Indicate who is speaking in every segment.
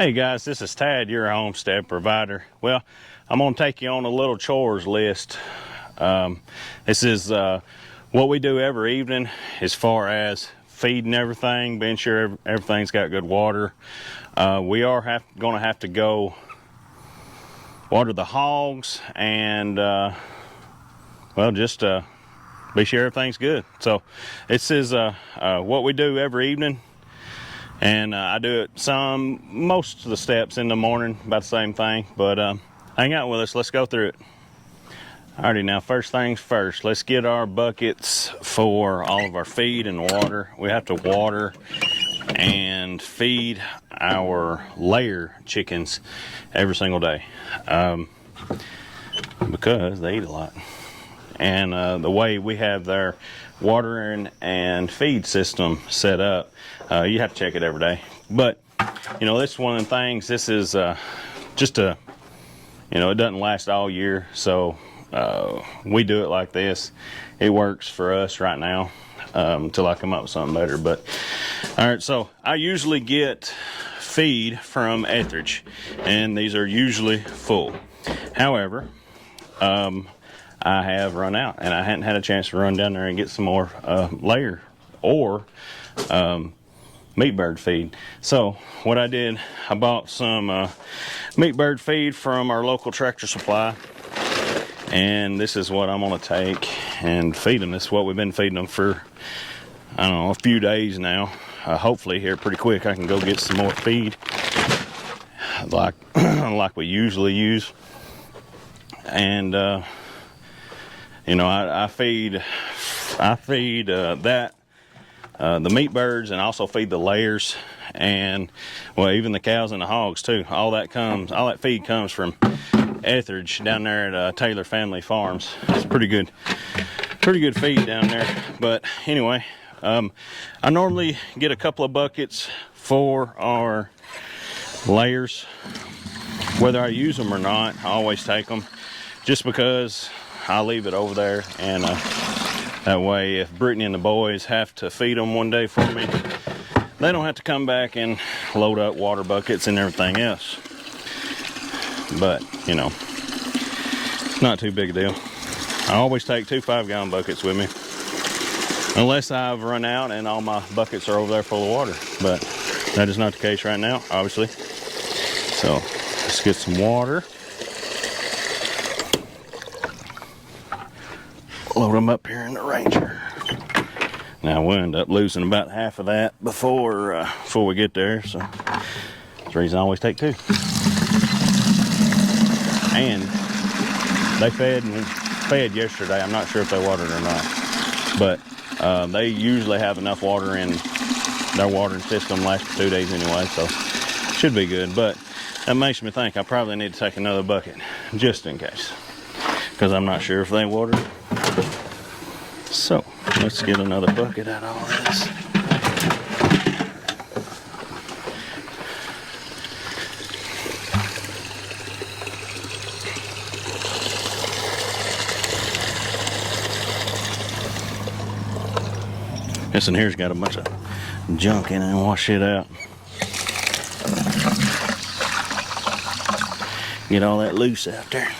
Speaker 1: Hey guys, this is Tad, your homestead provider. Well, I'm going to take you on a little chores list. This is what we do every evening as far as feeding everything, being sure everything's got good water. We are going to have to go water the hogs and, well, just be sure everything's good. So this is what we do every evening. And I do it most of the steps in the morning, about the same thing. But hang out with us, let's go through it. Alrighty, now first things first, let's get our buckets for all of our feed and water. We have to water and feed our layer chickens every single day because they eat a lot. And the way we have their watering and feed system set up, you have to check it every day. But you know, this is one of the things. This is just it doesn't last all year, so we do it like this. It works for us right now until I come up with something better. But all right, so I usually get feed from Etheridge, and these are usually full. However, I have run out, and I hadn't had a chance to run down there and get some more layer or meat bird feed. So what I did, I bought some meat bird feed from our local Tractor Supply, and this is what I'm going to take and feed them. This is what we've been feeding them for, I don't know, a few days now. Hopefully here pretty quick I can go get some more feed like we usually use. And you know, I feed the meat birds, and also feed the layers, and well, even the cows and the hogs too. All that feed comes from Etheridge down there at Taylor Family Farms. It's pretty good feed down there. But anyway, I normally get a couple of buckets for our layers. Whether I use them or not, I always take them, just because I leave it over there, and that way if Brittany and the boys have to feed them one day for me, they don't have to come back and load up water buckets and everything else. But you know, it's not too big a deal. I always take 2 5-gallon buckets with me, unless I've run out and all my buckets are over there full of water. But that is not the case right now, obviously. So let's get some water. Load them up here in the Ranger. Now we'll end up losing about half of that before we get there, so that's the reason I always take 2. And they fed yesterday. I'm not sure if they watered or not, but they usually have enough water in their watering system last for 2 days anyway, so should be good. But that makes me think I probably need to take another bucket just in case, because I'm not sure if they watered. So let's get another bucket out of all this. This in here's got a bunch of junk in it, and wash it out. Get all that loose out there.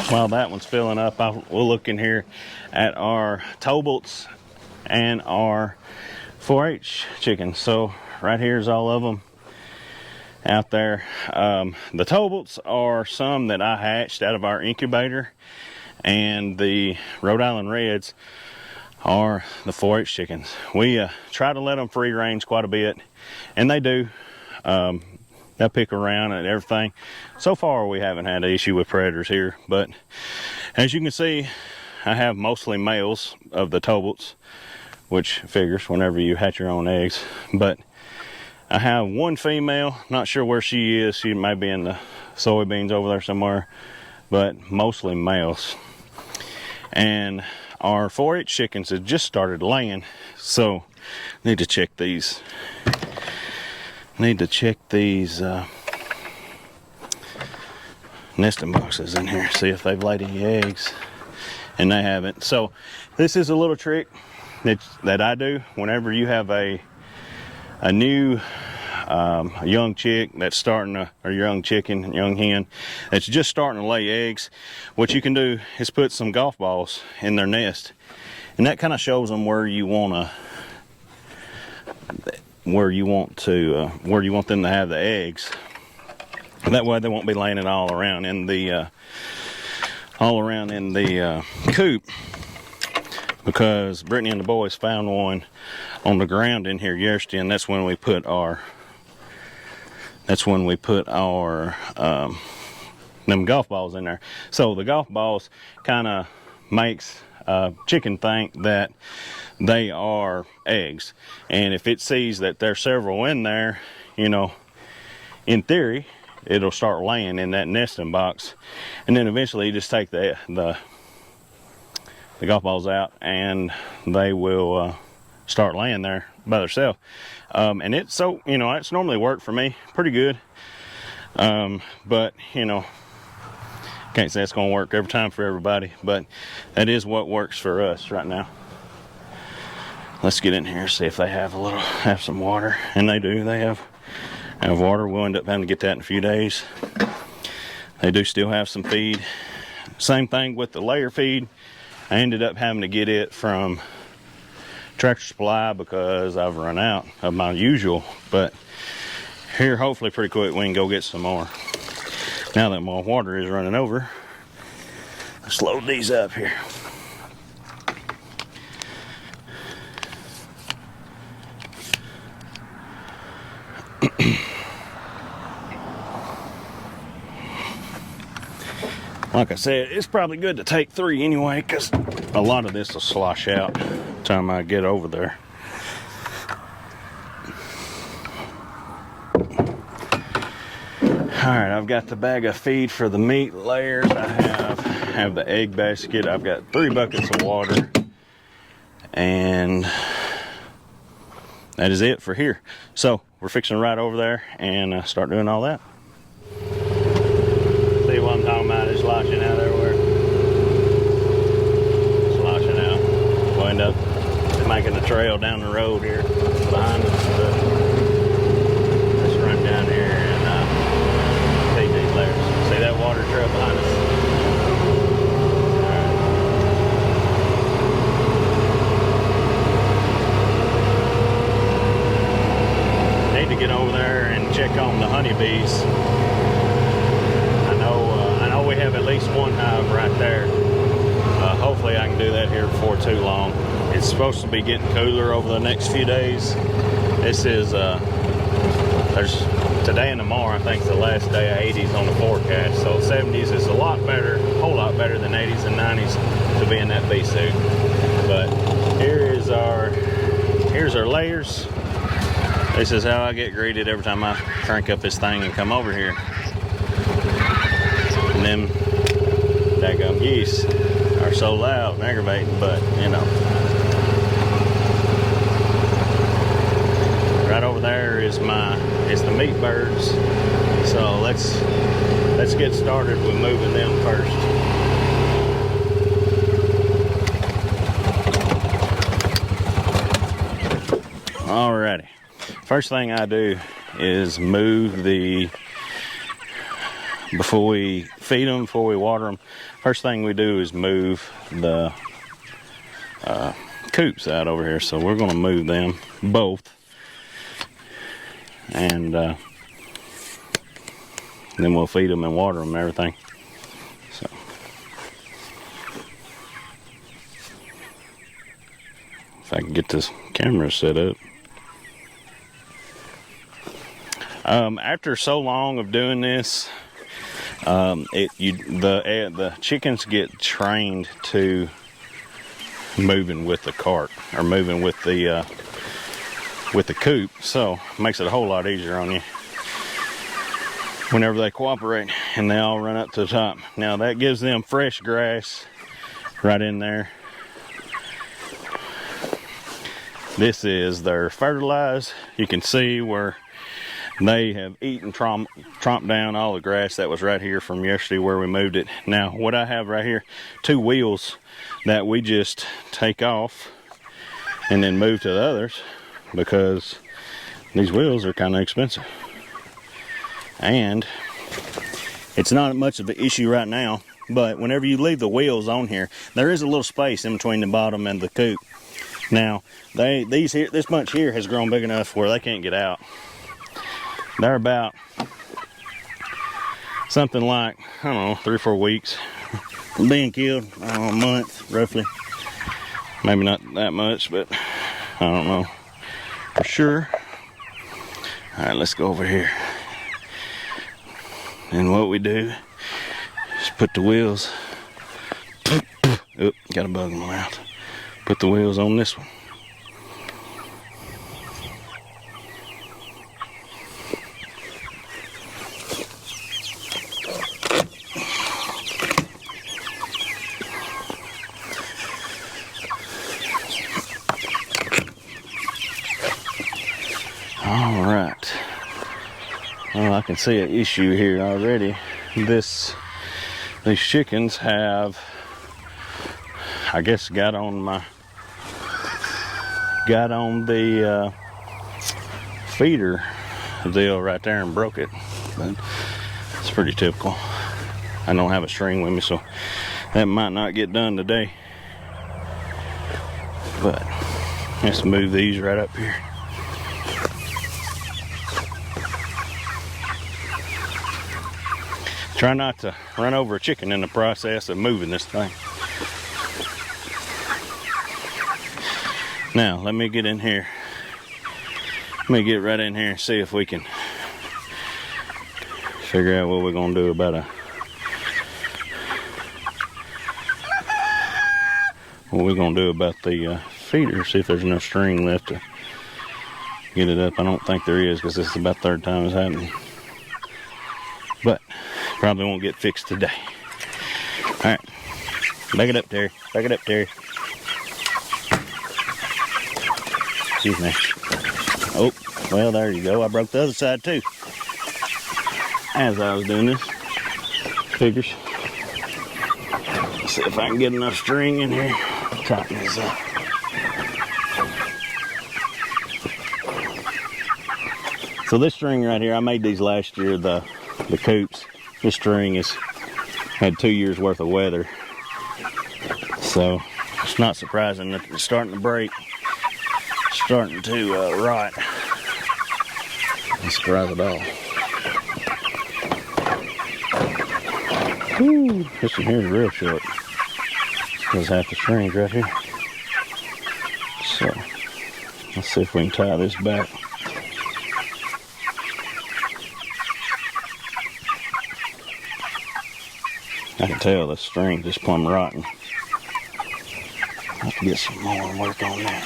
Speaker 1: While that one's filling up, we'll look in here at our Tobolts and our 4-H chickens. So right here's all of them out there. The Tobolts are some that I hatched out of our incubator, and the Rhode Island Reds are the 4-H chickens. We try to let them free range quite a bit, and they do. They'll pick around and everything. So far we haven't had an issue with predators here, but as you can see, I have mostly males of the Tobolts, which figures whenever you hatch your own eggs. But I have one female, not sure where she is. She might be in the soybeans over there somewhere, but mostly males. And our 4-H chickens have just started laying, so need to check these. Nesting boxes in here, see if they've laid any eggs, and they haven't. So this is a little trick that I do whenever you have a a new a young chick that's starting to, or young chicken, young hen that's just starting to lay eggs, what you can do is put some golf balls in their nest, and that kind of shows them where you want them to have the eggs. That way they won't be laying it all around in the coop, because Brittany and the boys found one on the ground in here yesterday, and that's when we put our them golf balls in there. So the golf balls kind of makes chicken think that they are eggs, and if it sees that there's several in there, you know, in theory it'll start laying in that nesting box, and then eventually you just take the golf balls out and they will start laying there by themselves. And it's, so, you know, it's normally worked for me pretty good, but you know, can't say it's gonna work every time for everybody, but that is what works for us right now. Let's get in here, see if they have some water. And they do, they have water. We'll end up having to get that in a few days. They do still have some feed. Same thing with the layer feed. I ended up having to get it from Tractor Supply because I've run out of my usual, but here hopefully pretty quick we can go get some more. Now that my water is running over, let's load these up here. Like I said, it's probably good to take 3 anyway, because a lot of this will slosh out by the time I get over there. Alright, I've got the bag of feed for the meat layers. I have the egg basket. I've got 3 buckets of water. And that is it for here. So, we're fixing right over there and start doing all that. See what I'm talking about? It's sloshing out everywhere. Sloshing out. We'll end up making a trail down the road here behind us. But let's run down here and feed these layers. See that water trail behind us? All right. Need to get over there and check on the honeybees. I know we have at least one hive right there. Hopefully I can do that here before too long. It's supposed to be getting cooler over the next few days. This is, there's today and tomorrow, I think, is the last day of 80s on the forecast. So 70s is a lot better, a whole lot better than 80s and 90s to be in that bee suit. But here's our layers. This is how I get greeted every time I crank up this thing and come over here. And them daggum geese are so loud and aggravating, but you know. Right over there is the meat birds. So let's get started with moving them first. Alrighty. First thing I do is move before we feed them, before we water them, first thing we do is move the coops out over here. So we're going to move them both, and then we'll feed them and water them and everything. So if I can get this camera set up. After so long of doing this, the chickens get trained to moving with the cart, or moving with the coop, so it makes it a whole lot easier on you whenever they cooperate and they all run up to the top. Now that gives them fresh grass right in there. This is their fertilized. You can see where they have eaten, tromped down all the grass that was right here from yesterday where we moved it. Now what I have right here, 2 wheels that we just take off and then move to the others, because these wheels are kind of expensive. And it's not much of an issue right now, but whenever you leave the wheels on here, there is a little space in between the bottom and the coop. Now, this bunch here has grown big enough where they can't get out. They're about something like, I don't know, 3 or 4 weeks from being killed, a month roughly. Maybe not that much, but I don't know for sure. All right, let's go over here. And what we do is put the wheels, oop, got a bug in my mouth. Put the wheels on this one. All right. Well, I can see an issue here already. These chickens have, I guess, got on the feeder deal right there and broke it. But it's pretty typical. I don't have a string with me, so that might not get done today. But let's move these right up here. Try not to run over a chicken in the process of moving this thing. Now, let me get in here. Let me get right in here and see if we can figure out what we're gonna do about the feeder. See if there's enough string left to get it up. I don't think there is, because this is about the 3rd time it's happening. But probably won't get fixed today. All right, back it up, Terry. Back it up, Terry. Excuse me. Oh, well, there you go. I broke the other side too. As I was doing this, figures. Let's see if I can get enough string in here. Tighten this up. So this string right here, I made these last year, the coops. This string has had 2 years worth of weather. So it's not surprising that it's starting to break. Starting to rot. Let's grab it all. Woo, this one here is real short. There's half the strings right here. So let's see if we can tie this back. I can tell the string just plumb rotten. I have to get some more work on that.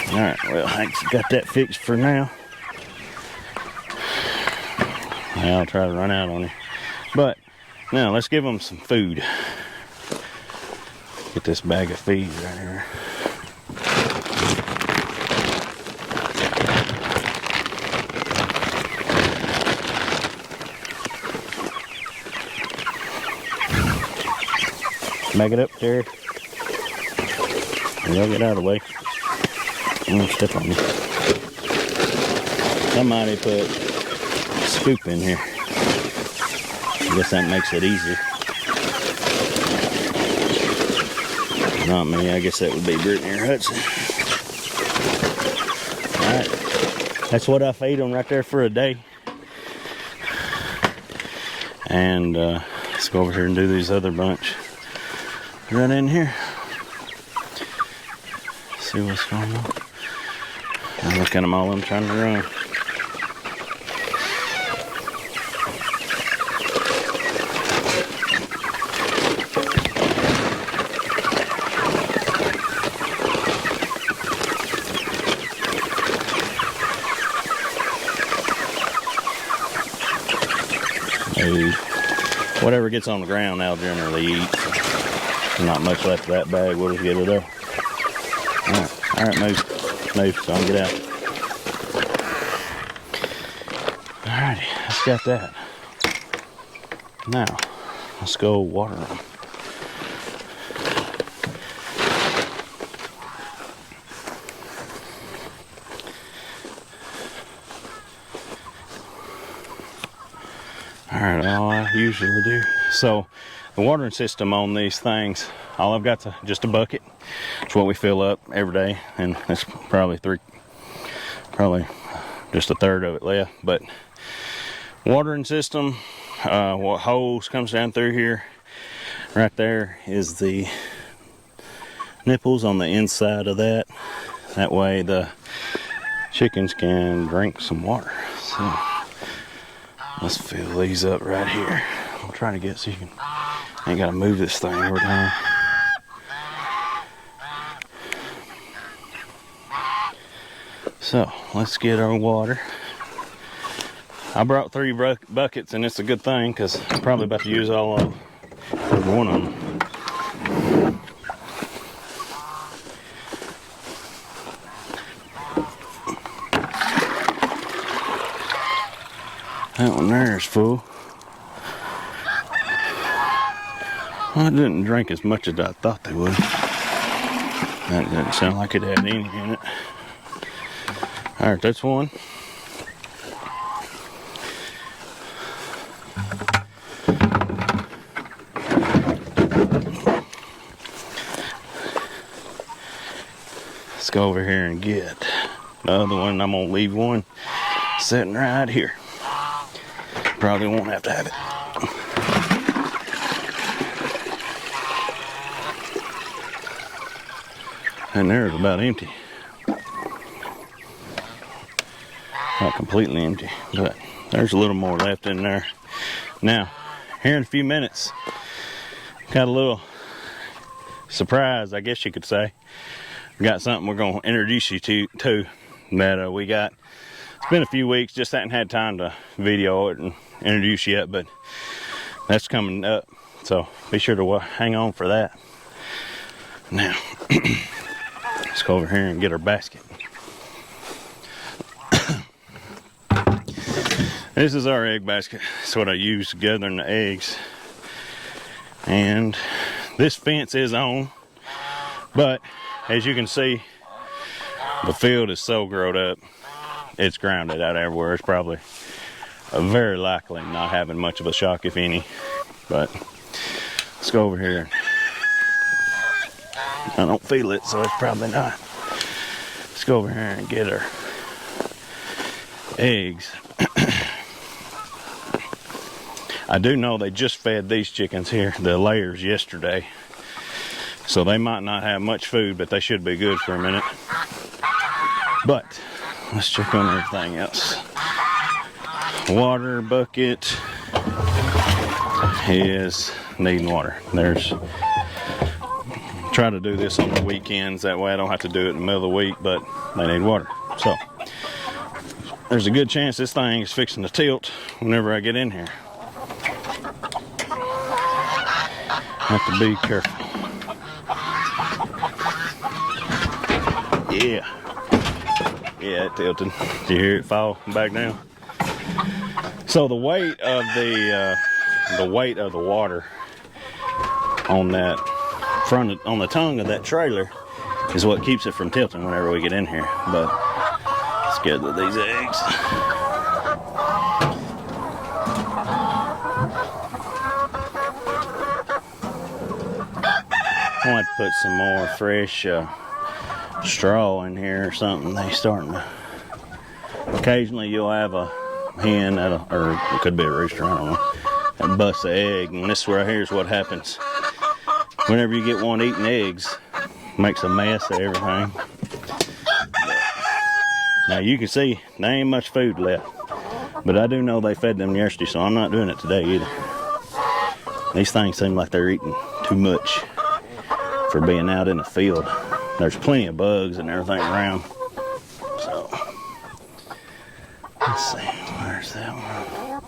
Speaker 1: Alright, well, Hank's got that fixed for now. I'll try to run out on him. But now let's give them some food. Get this bag of feed right here. Back it up, Terry. Y'all get out of the way. I'm gonna step on you. Somebody put a scoop in here. I guess that makes it easier. Not me, I guess that would be Brittany or Hudson. Alright, that's what I feed them right there for a day. And let's go over here and do these other bunch. Right in here. See what's going on. I look at them all, I'm trying to run. Whatever gets on the ground, they'll generally eat. Not much left of that bag, we'll just get it up. Alright, move, so I can get out. Alrighty, that's got that. Now, let's go water them. I usually do. So the watering system on these things, all I've got is just a bucket. It's what we fill up every day, and it's probably just a third of it left. But watering system, what hose comes down through here. Right there is the nipples on the inside of that. That way the chickens can drink some water. So let's fill these up right here. I'm trying to get so you can, I ain't gotta move this thing every time. So let's get our water. I brought 3 buckets, and it's a good thing because I'm probably about to use all of every one of them. That one there is full. Well, it didn't drink as much as I thought they would. That didn't sound like it had any in it. Alright, that's one. Let's go over here and get the other one. I'm gonna leave one sitting right here. Probably won't have to have it. And there's about empty. Not completely empty, but there's a little more left in there. Now, here in a few minutes, got a little surprise, I guess you could say. We got something we're going to introduce you to that we got. It's been a few weeks, just hadn't had time to video it and introduce yet, but that's coming up, so be sure to hang on for that. Now, let's go over here and get our basket. This is our egg basket. It's what I use gathering the eggs. And this fence is on, but as you can see, the field is so grown up, it's grounded out everywhere. It's probably very likely not having much of a shock, if any. But let's go over here. I don't feel it, so it's probably not. Let's go over here and get our eggs. I do know they just fed these chickens here, the layers, yesterday. So they might not have much food, but they should be good for a minute. But let's check on everything else. Water bucket is needing water. Try to do this on the weekends, that way I don't have to do it in the middle of the week, but they need water. So there's a good chance this thing is fixing to tilt whenever I get in here. Have to be careful. Yeah, it tilted. Did you hear it fall back down? So the weight of the water on that on the tongue of that trailer is what keeps it from tilting whenever we get in here. But let's gather these eggs. I might put some more fresh straw in here or something. They starting to. Occasionally you'll have a hen or it could be a rooster, I don't know, that busts an egg, and this right here is what happens whenever you get one eating eggs. Makes a mess of everything. Now you can see there ain't much food left, but I do know they fed them yesterday, so I'm not doing it today either. These things seem like they're eating too much for being out in the field. There's plenty of bugs and everything around. So let's see, where's that one?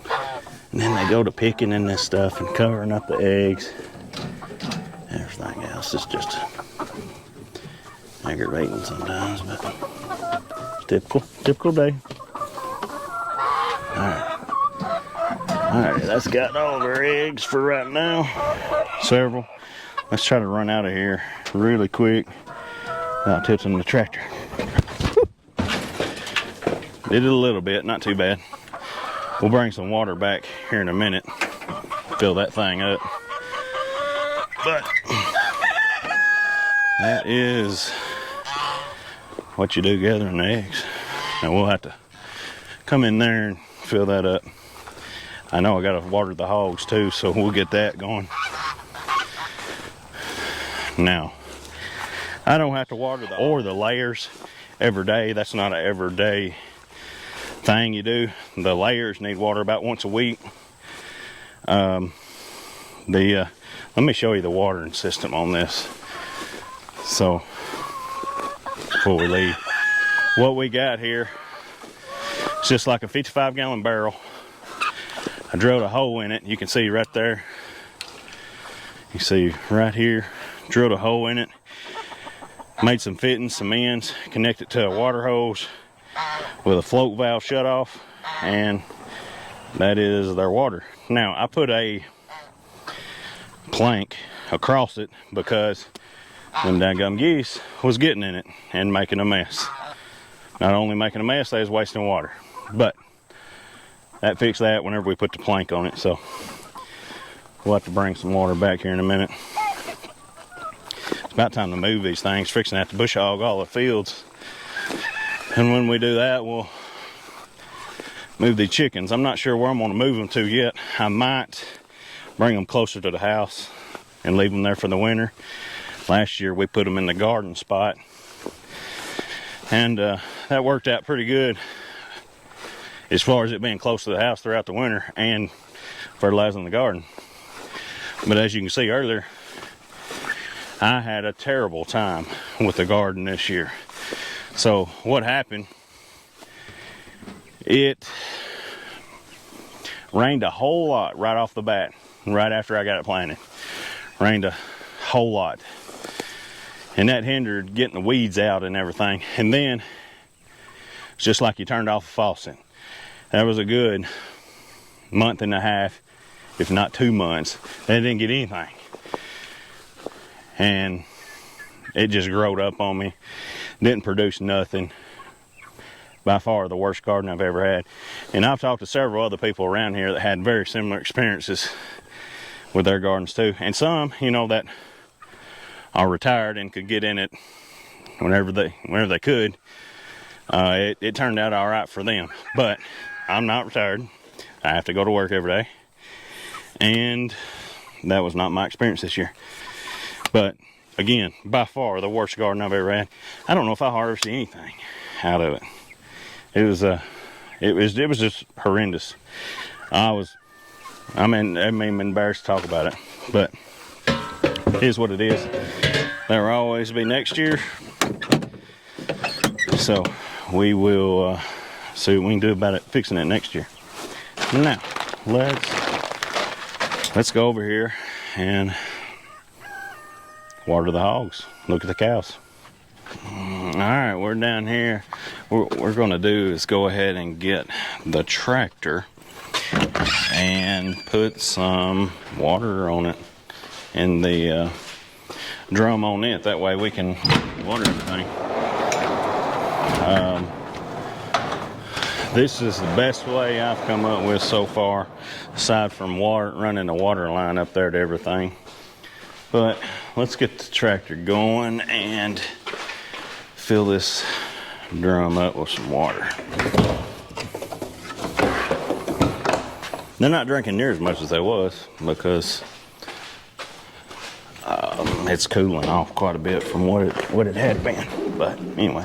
Speaker 1: And then they go to picking in this stuff and covering up the eggs. Everything else is just aggravating sometimes, but typical day. Alright, that's got all of our eggs for right now. Several. Let's try to run out of here really quick without tilting the tractor. Did it a little bit, not too bad. We'll bring some water back here in a minute. fill that thing up. But that is what you do gathering the eggs. Now we'll have to come in there and fill that up. I know I gotta water the hogs too, so we'll get that going. Now, I don't have to water the layers every day. That's not an everyday thing you do. The layers need water about once a week. Let me show you the watering system on this. So, before we leave, what we got here is just like a 55-gallon barrel. I drilled a hole in it. You can see right there. You see right here, drilled a hole in it. Made some fittings, some ends, connected to a water hose with a float valve shut off, and that is their water. Now, I put a plank across it because them daggum geese was getting in it and making a mess. Not only making a mess, they was wasting water. But that fixed that whenever we put the plank on it, so we'll have to bring some water back here in a minute. It's about time to move these things, fixing to have to bush hog all the fields. And when we do that, we'll move the chickens. I'm not sure where I'm going to move them to yet. I might bring them closer to the house and leave them there for the winter. Last year we put them in the garden spot, and that worked out pretty good as far as it being close to the house throughout the winter and fertilizing the garden. But as you can see earlier, I had a terrible time with the garden this year. So what happened, it rained a whole lot right off the bat, right after I got it planted. Rained a whole lot. And that hindered getting the weeds out and everything. And then, it's just like you turned off a faucet. That was a good month and a half, if not 2 months. They didn't get anything. And it just growed up on me. Didn't produce nothing. By far the worst garden I've ever had. And I've talked to several other people around here that had very similar experiences with their gardens too. And some, you know, that are retired and could get in it whenever they could. It turned out all right for them. But I'm not retired. I have to go to work every day. And that was not my experience this year. But again, by far the worst garden I've ever had. I don't know if I harvested anything out of it. It was just horrendous. I'm embarrassed to talk about it, but it is what it is. There will always be next year. So we will see what we can do about it, fixing it next year. Now, let's go over here and water the hogs. Look at the cows. All right, we're down here. What we're going to do is go ahead and get the tractor and put some water on it in the drum on it. That way we can water everything. This is the best way I've come up with so far, aside from running the water line up there to everything. But let's get the tractor going and fill this drum up with some water. They're not drinking near as much as they was because it's cooling off quite a bit from what it had been. But anyway.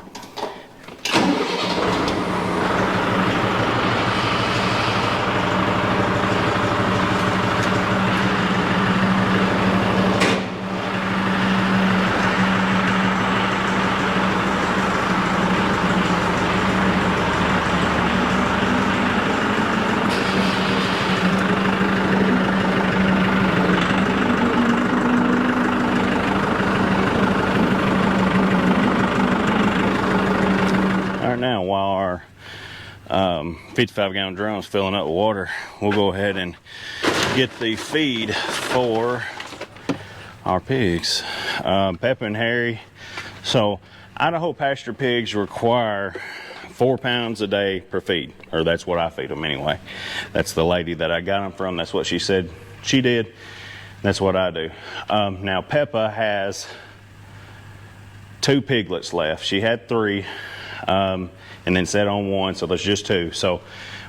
Speaker 1: Now, while our 55-gallon drum is filling up with water, we'll go ahead and get the feed for our pigs. Peppa and Harry. So Idaho pasture pigs require 4 pounds a day per feed, or that's what I feed them anyway. That's the lady that I got them from. That's what she said she did. That's what I do. Now Peppa has 2 piglets left. She had 3, and then set on 1, so there's just 2. So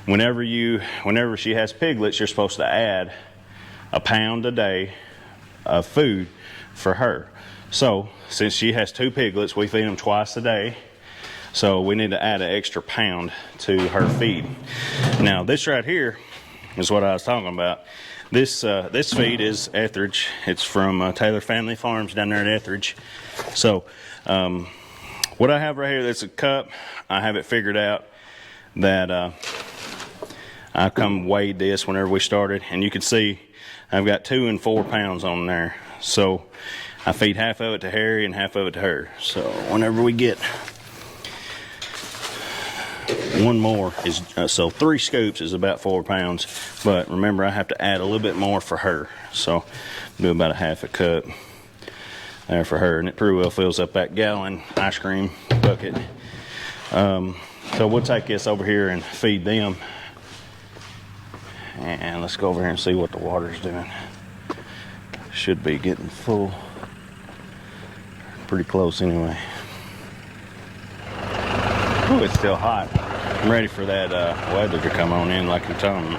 Speaker 1: whenever she has piglets, you're supposed to add a pound a day of food for her. So since she has 2 piglets, we feed them twice a day. So we need to add an extra pound to her feed. Now this right here is what I was talking about. This feed is Etheridge. It's from Taylor Family Farms down there at Etheridge. So what I have right here, that's a cup. I have it figured out that I weighed this whenever we started, and you can see I've got 2 and 4 pounds on there. So I feed half of it to Harry and half of it to her. So whenever we get one more is so 3 scoops is about 4 pounds, but remember I have to add a little bit more for her, so do about a half a cup there for her, and it pretty well fills up that gallon ice cream bucket. So we'll take this over here and feed them, and let's go over here and see what the water's doing. Should be getting full, pretty close anyway. Ooh, it's still hot. I'm ready for that weather to come on in like they're talking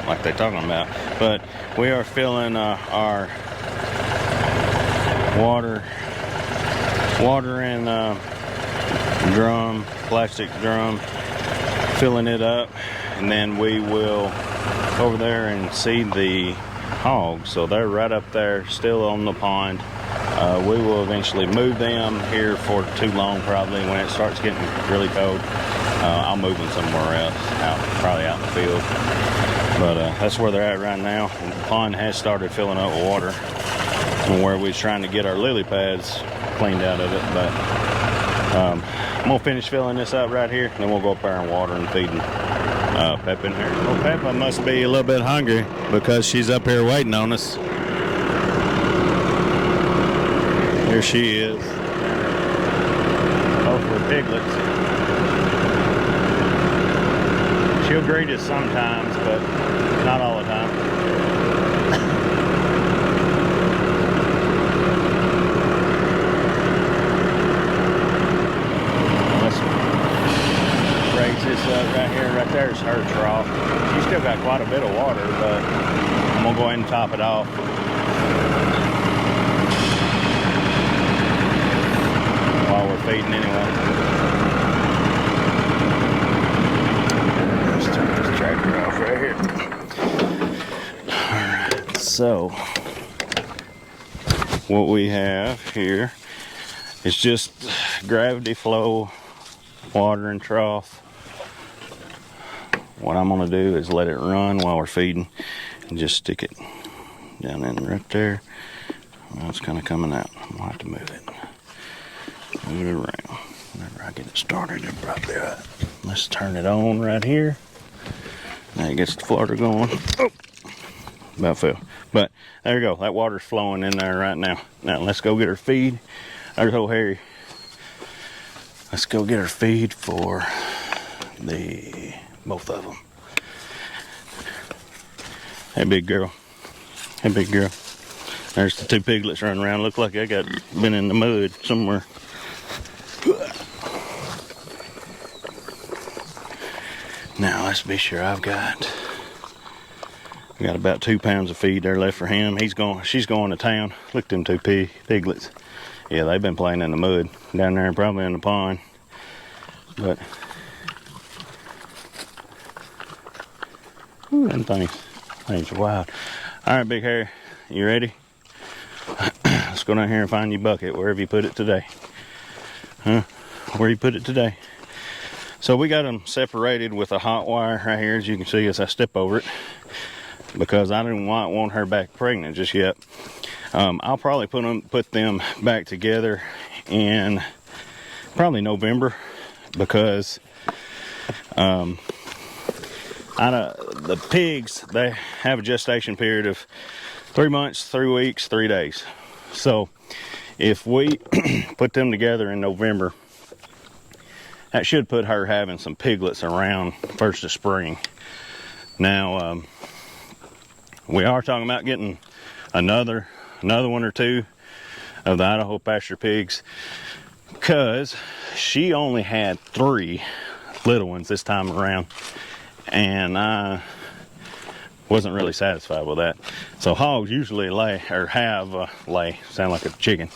Speaker 1: about. But we are filling our water in drum, plastic drum, filling it up, and then we will go over there and seed the hogs. So they're right up there, still on the pond. We will eventually move them here for too long, probably when it starts getting really cold. I'll move them somewhere else, probably out in the field. But that's where they're at right now. The pond has started filling up with water from where we was trying to get our lily pads cleaned out of it. But I'm gonna finish filling this up right here, and then we'll go up there and water and feed Peppa in here. Well, Peppa must be a little bit hungry because she's up here waiting on us. Here she is. Both her piglets. She'll greet us sometimes, but not all the time. Let's raise this up right here. Right there is her trough. She's still got quite a bit of water, but I'm gonna go ahead and top it off. While we're feeding anyway. Let's turn this tractor off right here. Alright, so what we have here is just gravity flow watering trough. What I'm going to do is let it run while we're feeding and just stick it down in right there. Well, it's kind of coming out. I'll have to move it. Move it around. Whenever I get it started, it'll probably be right. Let's turn it on right here. Now it gets the flutter going. Oh, about fell. But there you go. That water's flowing in there right now. Now let's go get her feed. There's old Harry. Let's go get her feed for both of them. Hey, big girl. Hey, big girl. There's the 2 piglets running around. Look like they been in the mud somewhere. Now let's be sure I've got about 2 pounds of feed there left for him. She's going to town. Look at them 2 piglets. Yeah, they've been playing in the mud down there, probably in the pond. But ooh, them things are wild. All right, Big Harry, you ready? Let's go down here and find your bucket wherever you put it today. Huh? Where you put it today? So we got them separated with a hot wire right here, as you can see as I step over it, because I didn't want her back pregnant just yet. I'll probably put them back together in probably November, because the pigs, they have a gestation period of 3 months, 3 weeks, 3 days. So if we put them together in November, that should put her having some piglets around first of spring. Now, we are talking about getting another one or two of the Idaho pasture pigs, because she only had 3 little ones this time around, and I wasn't really satisfied with that. So hogs usually sound like a chicken,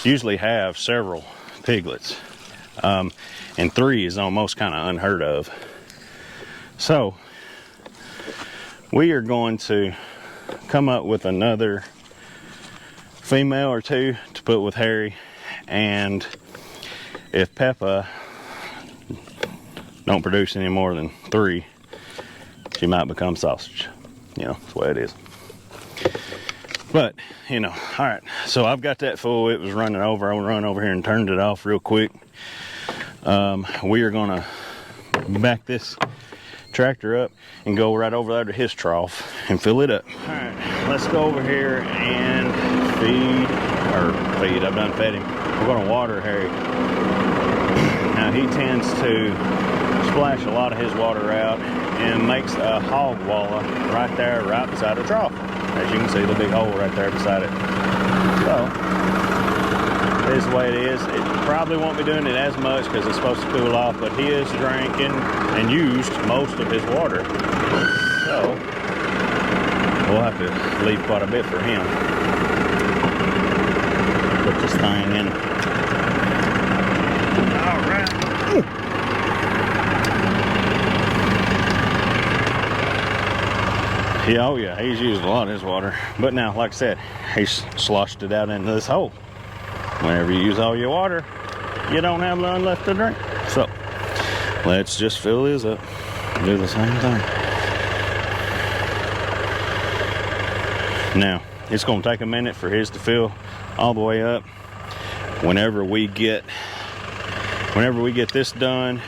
Speaker 1: usually have several piglets, and 3 is almost kind of unheard of. So we are going to come up with another female or 2 to put with Harry, and if Peppa don't produce any more than 3, she might become sausage. You know, that's the way it is. But, you know, all right. So I've got that full. It was running over. I run over here and turned it off real quick. We are going to back this tractor up and go right over there to his trough and fill it up. All right, let's go over here and feed. I've done fed him. We're going to water Harry. Now he tends to splash a lot of his water out and makes a hog wallah right there, right beside the trough. As you can see, the big hole right there beside it. So, this is the way it is. It probably won't be doing it as much because it's supposed to cool off, but he is drinking and used most of his water. So, we'll have to leave quite a bit for him. Put this thing in. All right. Ooh. Yeah, oh yeah, he's used a lot of his water. But now, like I said, he's sloshed it out into this hole. Whenever you use all your water, you don't have none left to drink. So, let's just fill his up. Do the same thing. Now, it's going to take a minute for his to fill all the way up. Whenever we get this done,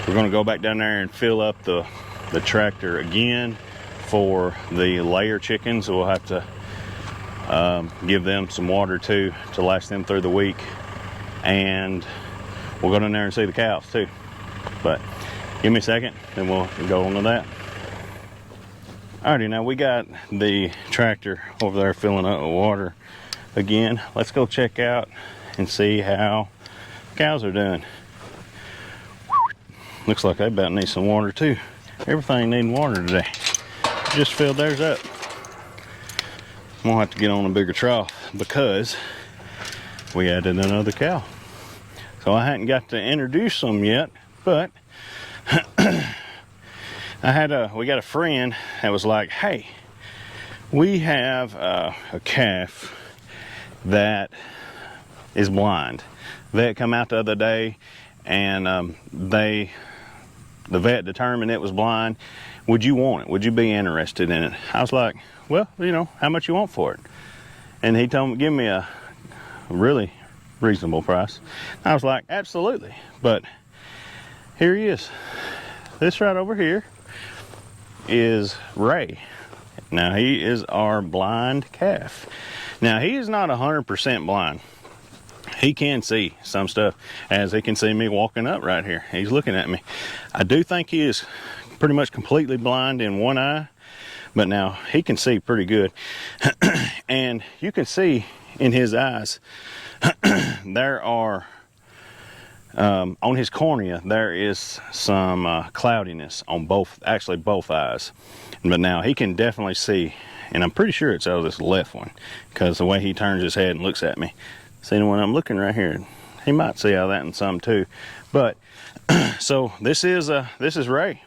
Speaker 1: we're going to go back down there and fill up the tractor again for the layer chickens. We'll have to give them some water too to last them through the week, and we'll go down there and see the cows too. But give me a second and we'll go on to that. Alrighty, now we got the tractor over there filling up with water again. Let's go check out and see how cows are doing. Looks like they about need some water too. Everything needing water today. Just filled theirs up. I'm gonna have to get on a bigger trough because we added another cow. So I hadn't got to introduce them yet, but we got a friend that was like, hey, we have a calf that is blind. Vet come out the other day, and the vet determined it was blind. Would you want it? Would you be interested in it? I was like, well, you know, how much you want for it? And he told me, give me a really reasonable price. I was like, absolutely. But here he is. This right over here is Ray. Now he is our blind calf. Now he is not 100% blind. He can see some stuff, as he can see me walking up right here. He's looking at me. I do think he is pretty much completely blind in one eye, but now he can see pretty good. And you can see in his eyes, there are, on his cornea, there is some cloudiness on both eyes. But now he can definitely see, and I'm pretty sure it's out of this left one, because the way he turns his head and looks at me. See, when I'm looking right here, he might see out of that in some too. But so this is Ray.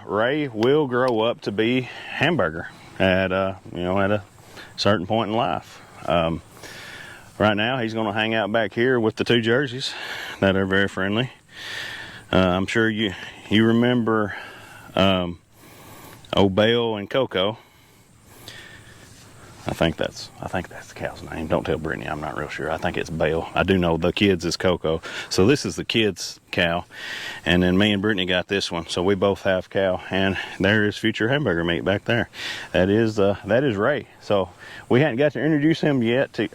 Speaker 1: Ray will grow up to be Hamburger at a certain point in life. Right now, he's going to hang out back here with the 2 Jerseys that are very friendly. I'm sure you remember Obale and Coco. I think that's the cow's name. Don't tell Brittany, I'm not real sure. I think it's Bale. I do know the kids is Coco. So this is the kids' cow. And then me and Brittany got this one. So we both have cow. And there is future hamburger meat back there. That is Ray. So we hadn't got to introduce him yet to,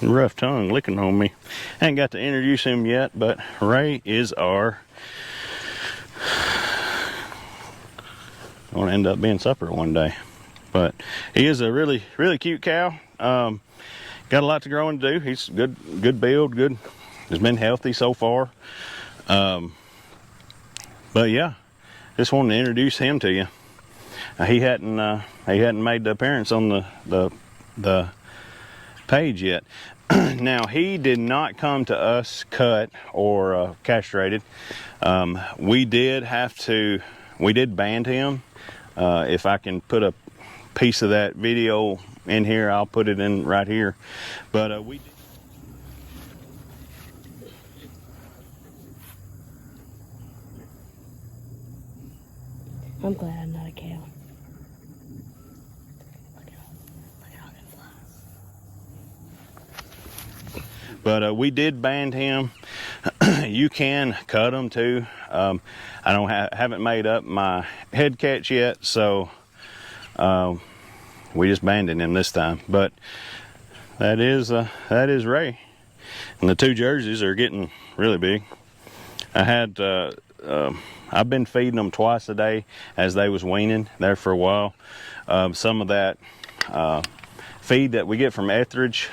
Speaker 1: rough tongue licking on me. Hadn't got to introduce him yet, but Ray is our gonna end up being supper one day. But he is a really, really cute cow. Got a lot to grow and do. He's good build, good. Has been healthy so far. But yeah, just wanted to introduce him to you. He hadn't made the appearance on the page yet. Now, he did not come to us cut or castrated. We did band him. If I can put a piece of that video in here, I'll put it in right here. But we did.
Speaker 2: I'm glad I'm not a cow. Look at all them flies.
Speaker 1: But we did band him. You can cut them too. I haven't made up my head catch yet, so we just banded him this time. But that is Ray, and the two jerseys are getting really big. I've been feeding them twice a day as they was weaning there for a while. Some of that feed that we get from Etheridge,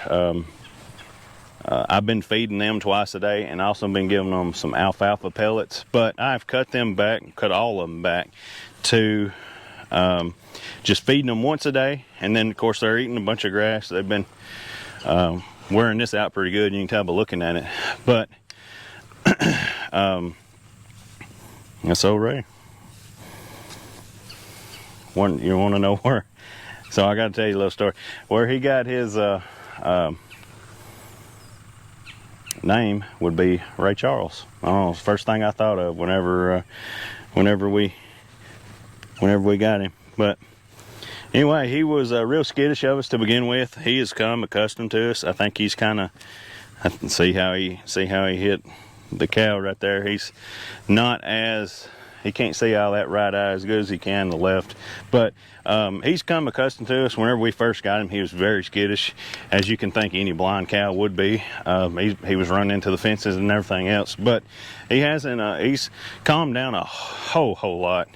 Speaker 1: I've been feeding them twice a day, and also been giving them some alfalfa pellets. But I've cut all of them back to just feeding them once a day, and then of course they're eating a bunch of grass. They've been wearing this out pretty good. You can tell by looking at it. But that's old Ray. You want to know where? So I got to tell you a little story. Where he got his name would be Ray Charles. Oh, it's the first thing I thought of whenever we got him. But anyway, he was real skittish of us to begin with. He has come accustomed to us. I think he's kind of see how he hit the cow right there. He's not as, he can't see all that right eye as good as he can the left, but he's come accustomed to us. Whenever we first got him, he was very skittish, as you can think any blind cow would be. He was running into the fences and everything else, but he's calmed down a whole lot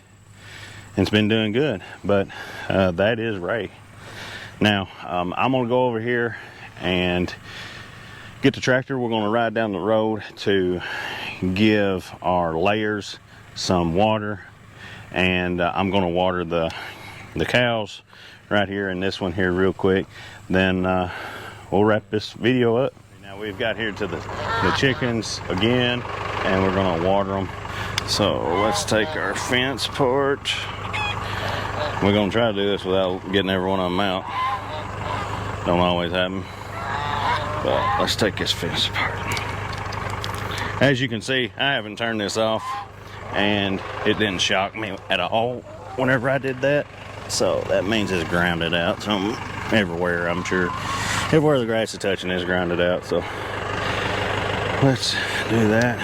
Speaker 1: and it's been doing good. But that is Ray. Now I'm gonna go over here and get the tractor. We're going to ride down the road to give our layers some water, and I'm going to water the cows right here in this one here real quick. Then we'll wrap this video up. Now we've got here to the chickens again, and we're going to water them. So let's take our fence part. We're going to try to do this without getting every one of them out. Don't always happen. But let's take this fence apart. As you can see, I haven't turned this off, and it didn't shock me at all whenever I did that. So that means it's grounded out some everywhere, I'm sure. Everywhere the grass is touching is grounded out. So let's do that.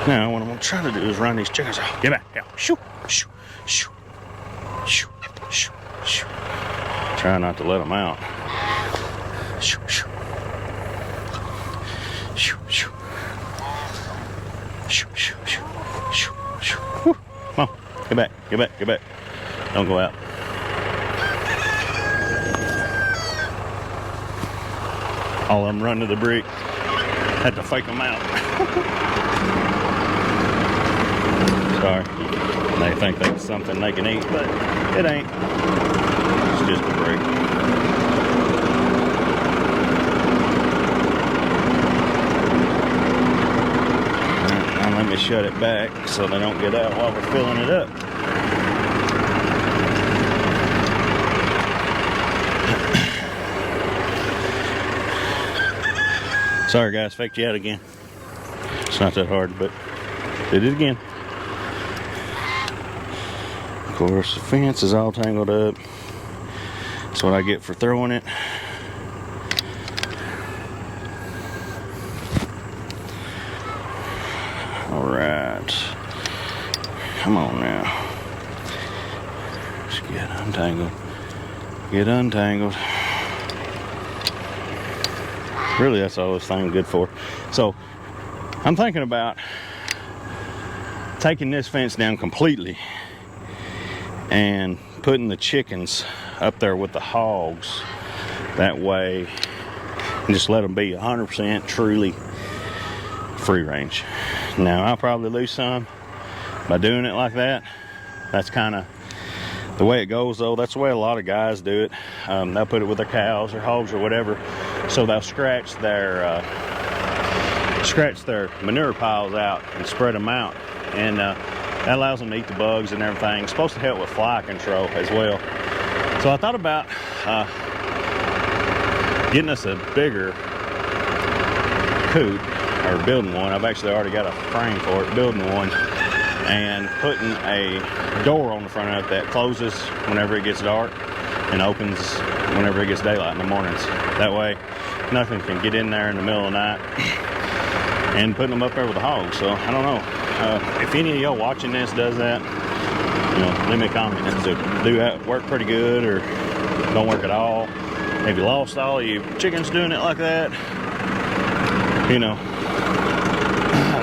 Speaker 1: Now what I'm gonna try to do is run these chickens off. Get back. Yeah. Shoo, shoo, shoo, shoo, shoo, shoo. Try not to let them out. Shoo, shoo. Shoo, shoo. Shoo, shoo, shoo. Shoo, shoo. Woo. Come on, get back, get back, get back. Don't go out. All of them run to the brick. Had to fake them out. Sorry. They think that's something they can eat, but it ain't. It's just a brick. Let me shut it back so they don't get out while we're filling it up. Sorry guys, faked you out again. It's not that hard, but did it again. Of course, the fence is all tangled up. That's what I get for throwing it. Alright. Come on now. Just get untangled. Get untangled. Really, that's all this thing's good for. So, I'm thinking about taking this fence down completely and putting the chickens up there with the hogs. That way, just let them be 100% truly free range. Now, I'll probably lose some by doing it like that. That's kind of the way it goes, though. That's the way a lot of guys do it. They'll put it with their cows or hogs or whatever, so they'll scratch their manure piles out and spread them out, and that allows them to eat the bugs and everything. It's supposed to help with fly control as well. So I thought about getting us a bigger coop, or building one. I've actually already got a frame for it, building one, and putting a door on the front of it that closes whenever it gets dark and opens whenever it gets daylight in the mornings. That way nothing can get in there in the middle of the night, and putting them up there with the hogs. So I don't know if any of y'all watching this does that. You know, leave me a comment. Do that work pretty good, or don't work at all? Have you lost all of your chickens doing it like that? You know,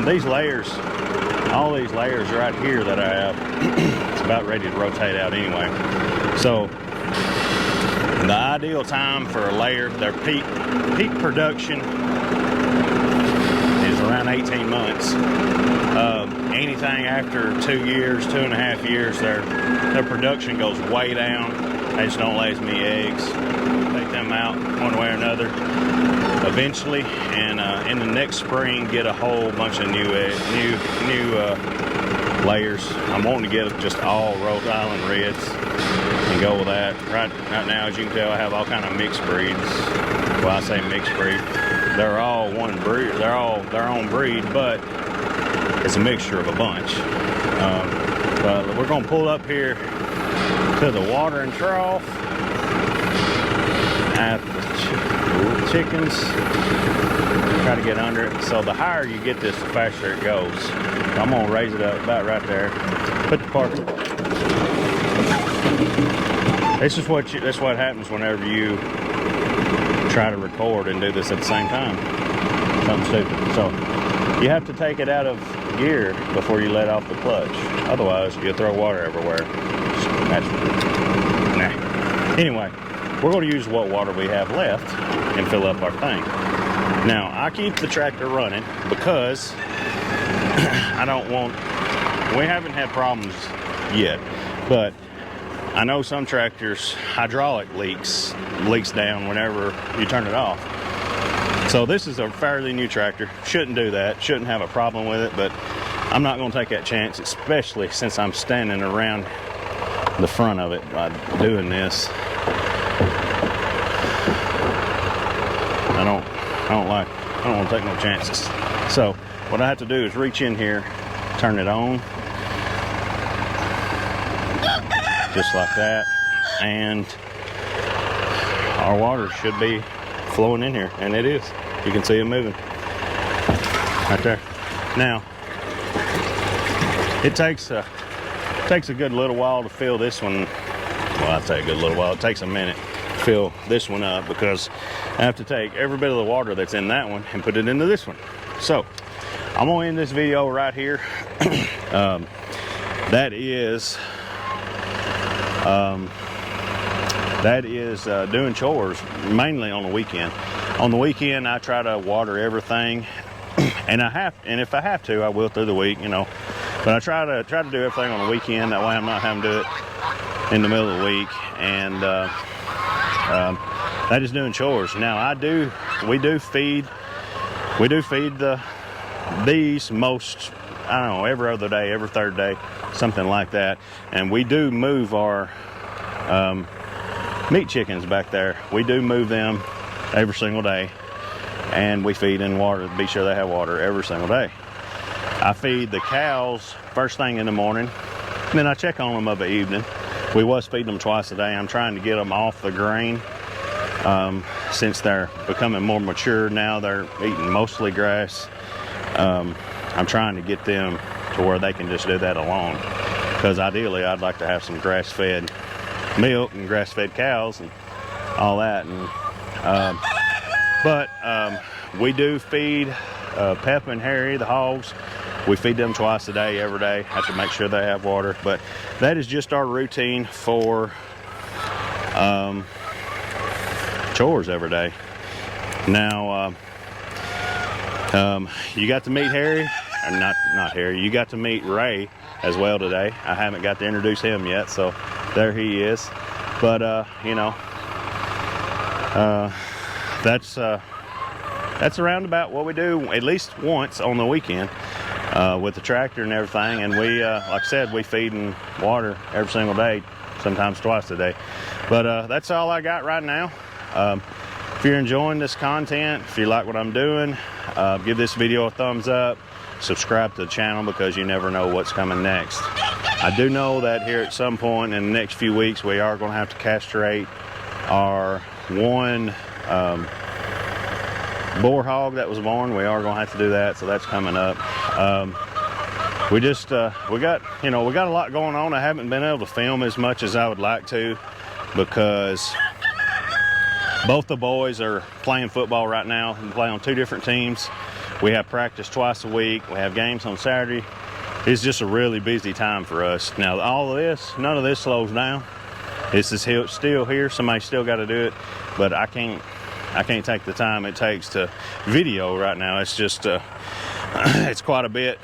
Speaker 1: these layers, all these layers right here that I have, it's about ready to rotate out anyway. So the ideal time for a layer, their peak production is around 18 months. Anything after 2 years, 2.5 years, their production goes way down. They just don't lay as many eggs. Take them out one way or another eventually, and in the next spring get a whole bunch of new layers. I'm wanting to get just all Rhode Island Reds and go with that. Right now, as you can tell, I have all kind of mixed breeds. Well, I say mixed breed. They're all one breed. They're all their own breed, but it's a mixture of a bunch. But we're gonna pull up here to the watering trough at the chickens. Try to get under it. So the higher you get this, the faster it goes. I'm gonna raise it up about right there. Put the park. This is that's what happens whenever you try to record and do this at the same time. Something stupid. So you have to take it out of gear before you let off the clutch. Otherwise, you'll throw water everywhere. Nah. Anyway, we're going to use what water we have left and fill up our thing. Now, I keep the tractor running because I don't want... We haven't had problems yet, but I know some tractors, hydraulic leaks down whenever you turn it off. So this is a fairly new tractor. Shouldn't do that. Shouldn't have a problem with it, but I'm not going to take that chance, especially since I'm standing around the front of it by doing this. I don't want to take no chances. So what I have to do is reach in here, turn it on, just like that, and our water should be flowing in here, and it is. You can see it moving right there. Now it takes a good little while to fill this one. Well, I say a good little while. It takes a minute to fill this one up because I have to take every bit of the water that's in that one and put it into this one. So I'm gonna end this video right here. That is doing chores mainly on the weekend. On the weekend, I try to water everything, and if I have to, I will through the week, you know. But I try to do everything on the weekend. That way, I'm not having to do it in the middle of the week. And that is doing chores. Now, we do feed these most, I don't know, every other day, every third day, something like that. And we do move our meat chickens back there. We do move them every single day, and we feed and water, be sure they have water every single day. I feed the cows first thing in the morning, and then I check on them of the evening. We was feeding them twice a day. I'm trying to get them off the grain since they're becoming more mature now. They're eating mostly grass. I'm trying to get them to where they can just do that alone, because ideally I'd like to have some grass-fed milk and grass-fed cows and all that. And but we do feed Pep and Harry, the hogs, We feed them twice a day, every day. Have to make sure they have water. But that is just our routine for chores every day. Now, you got to meet Harry, or not Harry. You got to meet Ray as well today. I haven't got to introduce him yet, so there he is. But you know, that's around about what we do at least once on the weekend with the tractor and everything. And we, like I said, we feed and water every single day, sometimes twice a day. But that's all I got right now. If you're enjoying this content, if you like what I'm doing, give this video a thumbs up, subscribe to the channel, because you never know what's coming next. I do know that here at some point in the next few weeks, we are going to have to castrate our one boar hog that was born. We are going to have to do that, so that's coming up. We got a lot going on. I haven't been able to film as much as I would like to, because both the boys are playing football right now and play on 2 different teams. We have practice twice a week. We have games on Saturday. It's just a really busy time for us. Now, all of this, none of this slows down. This is still here. Somebody still got to do it, but I can't take the time it takes to video right now. It's just it's quite a bit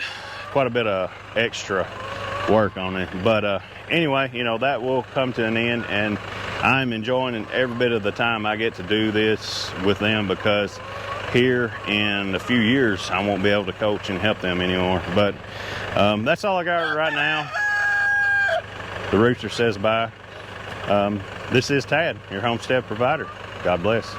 Speaker 1: of extra work on it. But anyway, you know, that will come to an end, and I'm enjoying every bit of the time I get to do this with them, because here in a few years I won't be able to coach and help them anymore. But that's all I got right now. The rooster says bye. This is Tad, your homestead provider. God bless.